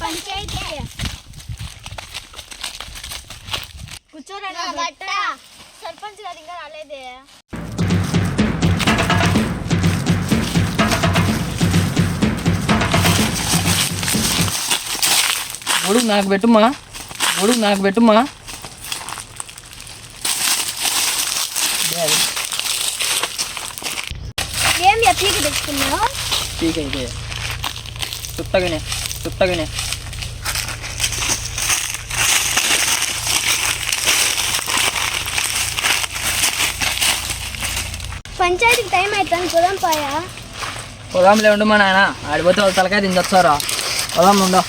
పంచాయతీ కూర్చోరా బట్ట సర్పంచ్ గారు ఇంకా రాలేదే. గొడుగు నాకు పెట్టుమా, గొడుగు నాకు పెట్టుమా. ఏం పీకి తెచ్చుకున్నావు? పీక అయితే చుట్టగానే చుట్టగానే. పంచాయతీకి టైం అవుతాను పొలం పాయా. పొలంలో ఉండు మా నాయన, ఆడిపోతే వాళ్ళు తలకాయ తించొస్తారా. పొలంలో ఉండవు.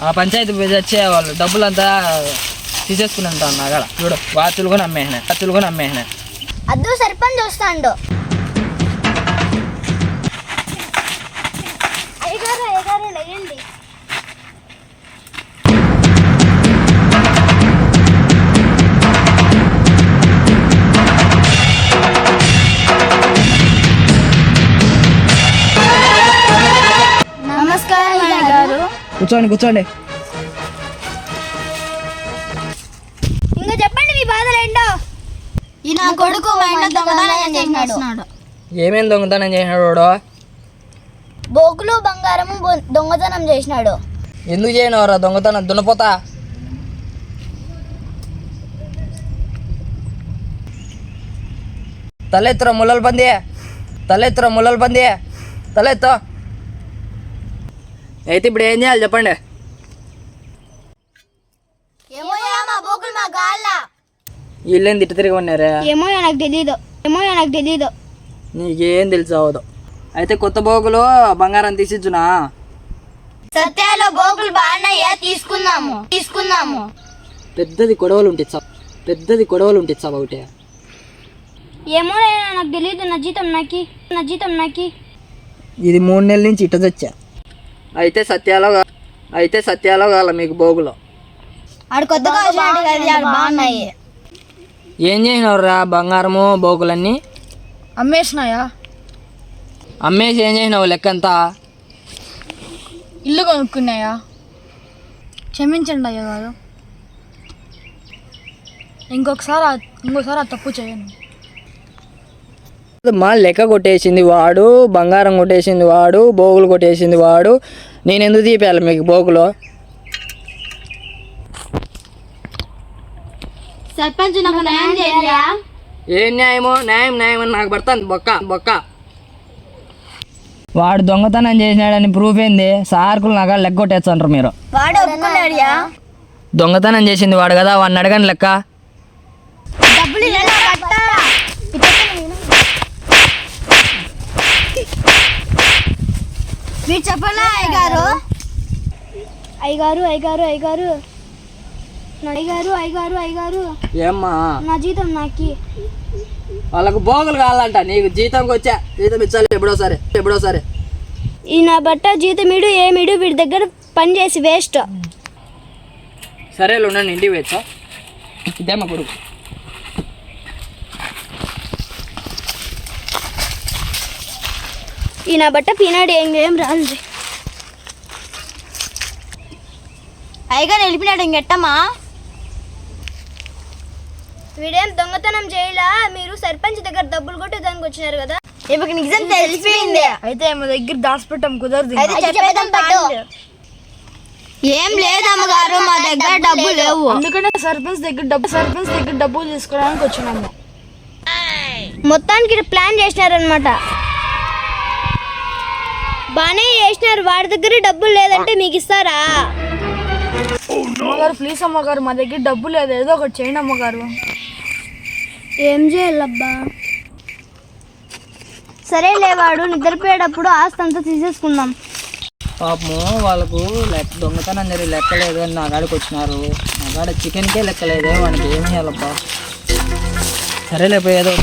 ఆ పంచాయతీ వచ్చే వాళ్ళు డబ్బులంతా తీసేసుకుని ఉంటాను నాగడ. చూడు వాచులు కూడా అమ్మేసిన. అద్దు సర్పంచ్ వస్తాండు. అయ్యగారు లేయండి. నమస్కారం అయ్యగారు. కూర్చోండి. ఇంకా చెప్పండి మీ బాధలు ఏంటో. ఈ నా కొడుకు మా ఇంట్లో దొంగతనం చేసినాడు. ఏమేం దొంగతనం చేసినాడు వాడు? బోకులు బంగారము దొంగతనం చేసినాడు. ఎందుకు చేయనవరా దొంగతనం? దున్నపోతా. తలెత్తురా ముళ్ళల పంది, తలెత్తు. అయితే ఇప్పుడు ఏం చేయాలి చెప్పండి? వీళ్ళేం తిట్టు తిరిగి ఉన్నారా? ఏమో నాకు తెలీదు. నీకేం తెలుసు అవదు. అయితే కొత్త బోగులు బంగారం తీసిచ్చునా? సత్యాలో బోకులు బాగున్నాయా? తీసుకుందాము. పెద్దది కొడవలు ఉంటిచ్చా ఒకటే. ఏమో నాకు తెలీదు. నా జీతం నాకి. ఇది 3 నెలల నుంచి ఇట తెచ్చా. అయితే సత్యాలో కాల మీకు బోగులు. ఆడు కొత్తగా బాగున్నాయి. ఏం చేసినవురా బంగారము బోగులన్నీ? అమ్మేసి ఏం చేసినావు? లెక్కంతా ఇల్లు కొనుక్కున్నాయా? క్షమించండి అయ్య గారు, ఇంకోసారి ఆ తప్పు చేయను. మా లెక్క కొట్టేసింది వాడు, బంగారం కొట్టేసింది వాడు, బోగులు కొట్టేసింది వాడు. నేను ఎందుకు తీపేయాలి మీకు బోగులు? సర్పంచ్ నాకు న్యాయం చేయరా? ఏం న్యాయం అని నాకు పడుతుంది బొక్క. వాడు దొంగతనం చేసినాడని ప్రూఫ్ ఏంది? సార్కులు నాకు లెక్క కొట్టేచ్చంటారు మీరు. వాడు ఒప్పుకున్నాడుయా. దొంగతనం చేసింది వాడు కదా, వాడిని అడగండి లెక్క. డబ్బులు మీరు చెప్పనా అయ్యగారు ఏమ్మా నా జీతం నాకి. వాళ్ళకు బోగులు కావాలంట, నీకు జీతం ఇచ్చాలి ఎప్పుడో సరే. ఈ నా బట్ట జీతం ఏమిడు వీడి దగ్గర పని చేసి వేస్ట్. సరే ఉండండి, ఇంటికి వేచ్చా. ఇదేమ్మా కొడుకు. ఈ నా బట్ట పీనాడు ఏం రాదు. అయ్యగా నిలిపినాడు ఇంకెట్టమ్మా. వీడేం దొంగతనం చేయలా, మీరు సర్పంచ్ దగ్గర డబ్బులు కొట్టేదానికి వచ్చినారు కదా. ఇప్పుడు నిజం తెలిసిపోయింది. అయితే మా దగ్గర దాచిపెట్టాం కుదరదు. ఏం లేదమ్మగారు, మా దగ్గర డబ్బులు లేవు. అందుకనే సర్పంచ్ దగ్గర డబ్బులు తీసుకోవడానికి వచ్చినాము. మొత్తానికి ప్లాన్ చేసినారనమాట. బానే చేసినారు. వాడి దగ్గర డబ్బులు లేదంటే మీకు ఇస్తారా? అమ్మగారు ప్లీజ్ అమ్మగారు, మా దగ్గర డబ్బు లేదు, ఏదో ఒకటి చేయండి అమ్మగారు. ఏం చేయాలబ్బా? సరేలే, వాడు నిద్రపోయేటప్పుడు ఆస్తి అంతా తీసేసుకుందాం. పాపము వాళ్ళకు దొంగతనం జరిగి లెక్కలేదు అని నా కాడికి వచ్చినారు. నా కాడ చికెన్కే లెక్కలేదు, వానికి ఏం చేయాలబ్బా? సరేలే ఏదో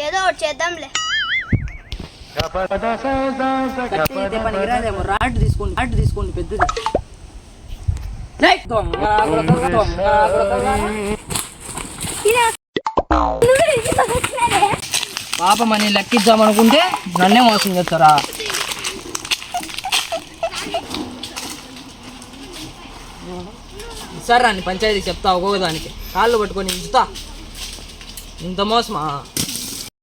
ఏదో ఒకటి చేద్దాంలే. రాడ్ తీసుకోండి పెద్దది. పాపమని లెక్కిద్దామనుకుంటే నన్నే మోసం చేస్తారా? సరే రాని పంచాయతీకి చెప్తా ఒక్కొక్క దానికి కాళ్ళు పట్టుకొని ఇంత మోసమా?